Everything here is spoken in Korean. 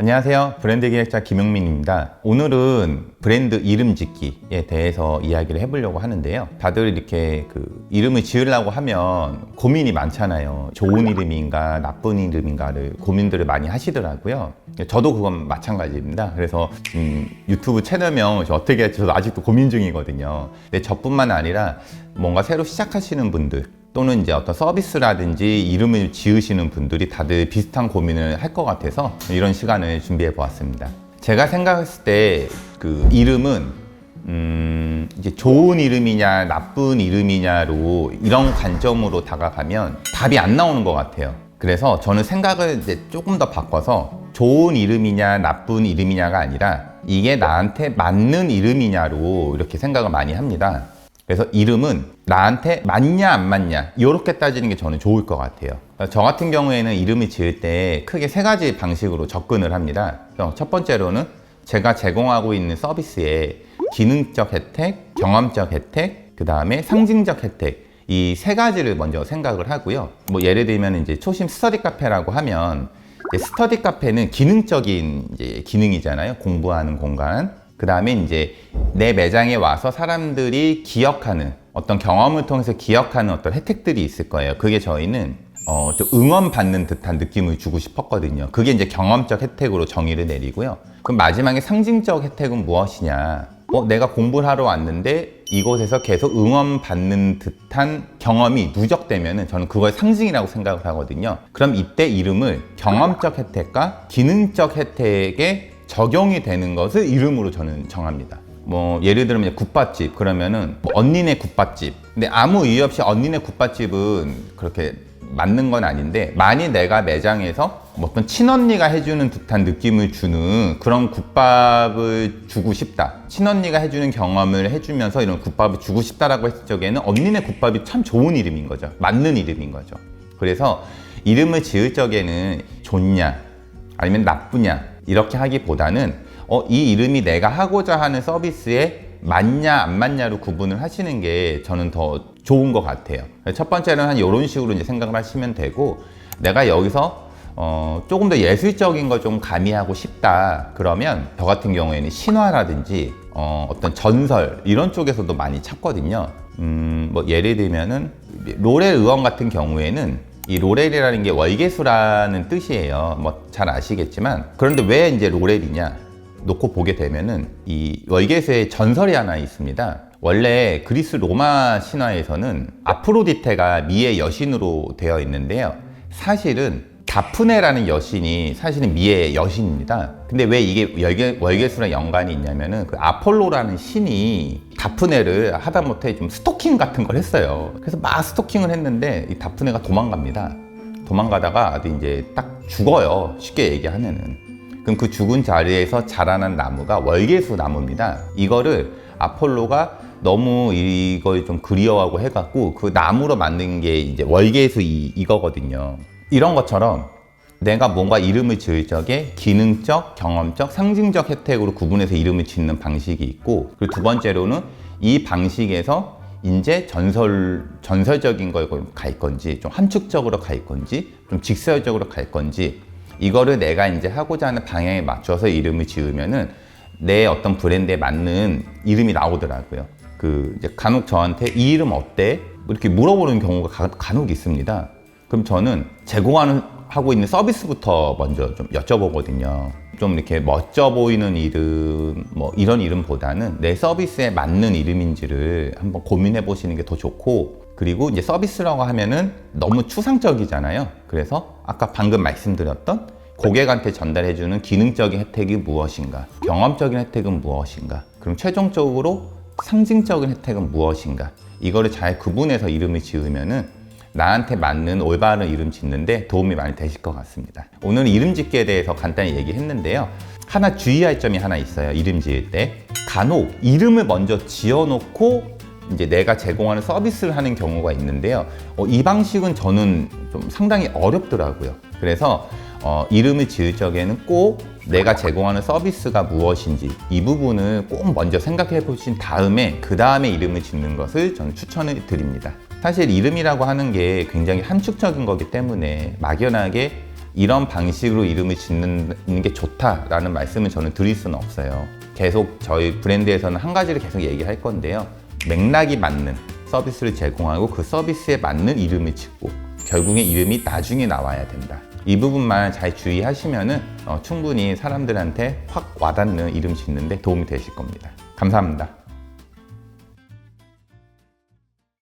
안녕하세요. 브랜드 기획자 김용민입니다. 오늘은 브랜드 이름 짓기에 대해서 이야기를 해보려고 하는데요. 다들 이렇게 이름을 지으려고 하면 고민이 많잖아요. 좋은 이름인가 나쁜 이름인가를 고민들을 많이 하시더라고요. 저도 그건 마찬가지입니다. 그래서 유튜브 채널명 어떻게 할지 저도 아직도 고민 중이거든요. 근데 저뿐만 아니라 뭔가 새로 시작하시는 분들 또는 이제 어떤 서비스라든지 이름을 지으시는 분들이 다들 비슷한 고민을 할 것 같아서 이런 시간을 준비해 보았습니다. 제가 생각했을 때 이름은 이제 좋은 이름이냐 나쁜 이름이냐로 이런 관점으로 다가가면 답이 안 나오는 것 같아요. 그래서 저는 생각을 이제 조금 더 바꿔서 좋은 이름이냐 나쁜 이름이냐가 아니라 이게 나한테 맞는 이름이냐로 이렇게 생각을 많이 합니다. 그래서 이름은 나한테 맞냐 안 맞냐 이렇게 따지는 게 저는 좋을 것 같아요. 저 같은 경우에는 이름을 지을 때 크게 세 가지 방식으로 접근을 합니다. 첫 번째로는 제가 제공하고 있는 서비스의 기능적 혜택, 경험적 혜택, 그 다음에 상징적 혜택 이 세 가지를 먼저 생각을 하고요. 뭐 예를 들면 이제 초심 스터디 카페라고 하면 스터디 카페는 기능적인 이제 기능이잖아요. 공부하는 공간. 그 다음에 이제 내 매장에 와서 사람들이 기억하는 어떤 경험을 통해서 기억하는 어떤 혜택들이 있을 거예요. 그게 저희는 좀 응원받는 듯한 느낌을 주고 싶었거든요. 그게 이제 경험적 혜택으로 정의를 내리고요. 그럼 마지막에 상징적 혜택은 무엇이냐? 내가 공부를 하러 왔는데 이곳에서 계속 응원받는 듯한 경험이 누적되면은 저는 그걸 상징이라고 생각을 하거든요. 그럼 이때 이름을 경험적 혜택과 기능적 혜택에 적용이 되는 것을 이름으로 저는 정합니다. 뭐 예를 들면 국밥집 그러면은 언니네 국밥집. 근데 아무 이유 없이 언니네 국밥집은 그렇게 맞는 건 아닌데 만일 내가 매장에서 어떤 친언니가 해주는 듯한 느낌을 주는 그런 국밥을 주고 싶다. 친언니가 해주는 경험을 해주면서 이런 국밥을 주고 싶다라고 했을 적에는 언니네 국밥이 참 좋은 이름인 거죠. 맞는 이름인 거죠. 그래서 이름을 지을 적에는 좋냐 아니면 나쁘냐 이렇게 하기보다는 이 이름이 내가 하고자 하는 서비스에 맞냐 안 맞냐로 구분을 하시는 게 저는 더 좋은 것 같아요. 첫 번째는 한 이런 식으로 이제 생각을 하시면 되고 내가 여기서 조금 더 예술적인 걸 좀 가미하고 싶다 그러면 저 같은 경우에는 신화라든지 어떤 전설 이런 쪽에서도 많이 찾거든요. 뭐 예를 들면은 로렐 의원 같은 경우에는 이 로렐이라는 게 월계수라는 뜻이에요. 뭐 잘 아시겠지만 그런데 왜 이제 로렐이냐 놓고 보게 되면은 이 월계수의 전설이 하나 있습니다. 원래 그리스 로마 신화에서는 아프로디테가 미의 여신으로 되어 있는데요. 사실은 다프네라는 여신이 사실은 미의 여신입니다. 근데 왜 이게 월계수랑 연관이 있냐면은 그 아폴로라는 신이 다프네를 하다못해 좀 스토킹 같은 걸 했어요. 그래서 막 스토킹을 했는데 이 다프네가 도망갑니다. 도망가다가 아주 이제 딱 죽어요. 쉽게 얘기하면은. 그럼 그 죽은 자리에서 자라난 나무가 월계수 나무입니다. 이거를 아폴로가 너무 이걸 좀 그리워하고 해갖고 그 나무로 만든 게 이제 월계수 이거거든요. 이런 것처럼 내가 뭔가 이름을 지을 적에 기능적, 경험적, 상징적 혜택으로 구분해서 이름을 짓는 방식이 있고 그리고 두 번째로는 이 방식에서 이제 전설적인 걸 갈 건지 좀 함축적으로 갈 건지 좀 직설적으로 갈 건지 이거를 내가 이제 하고자 하는 방향에 맞춰서 이름을 지으면은 내 어떤 브랜드에 맞는 이름이 나오더라고요. 이제 간혹 저한테 이 이름 어때? 이렇게 물어보는 경우가 간혹 있습니다. 그럼 저는 하고 있는 서비스부터 먼저 좀 여쭤보거든요. 좀 이렇게 멋져 보이는 이름, 뭐 이런 이름보다는 내 서비스에 맞는 이름인지를 한번 고민해 보시는 게 더 좋고 그리고 이제 서비스라고 하면은 너무 추상적이잖아요. 그래서 아까 방금 말씀드렸던 고객한테 전달해주는 기능적인 혜택이 무엇인가, 경험적인 혜택은 무엇인가, 그럼 최종적으로 상징적인 혜택은 무엇인가 이거를 잘 구분해서 이름을 지으면은 나한테 맞는 올바른 이름 짓는데 도움이 많이 되실 것 같습니다. 오늘 이름 짓기에 대해서 간단히 얘기했는데요. 하나 주의할 점이 하나 있어요. 이름 지을 때 간혹 이름을 먼저 지어놓고 이제 내가 제공하는 서비스를 하는 경우가 있는데요. 이 방식은 저는 좀 상당히 어렵더라고요. 그래서 이름을 지을 적에는 꼭 내가 제공하는 서비스가 무엇인지 이 부분을 꼭 먼저 생각해 보신 다음에 그 다음에 이름을 짓는 것을 저는 추천을 드립니다. 사실 이름이라고 하는 게 굉장히 함축적인 거기 때문에 막연하게 이런 방식으로 이름을 짓는 게 좋다라는 말씀은 저는 드릴 수는 없어요. 계속 저희 브랜드에서는 한 가지를 계속 얘기할 건데요. 맥락이 맞는 서비스를 제공하고 그 서비스에 맞는 이름을 짓고 결국에 이름이 나중에 나와야 된다. 이 부분만 잘 주의하시면은 충분히 사람들한테 확 와닿는 이름 짓는데 도움이 되실 겁니다. 감사합니다.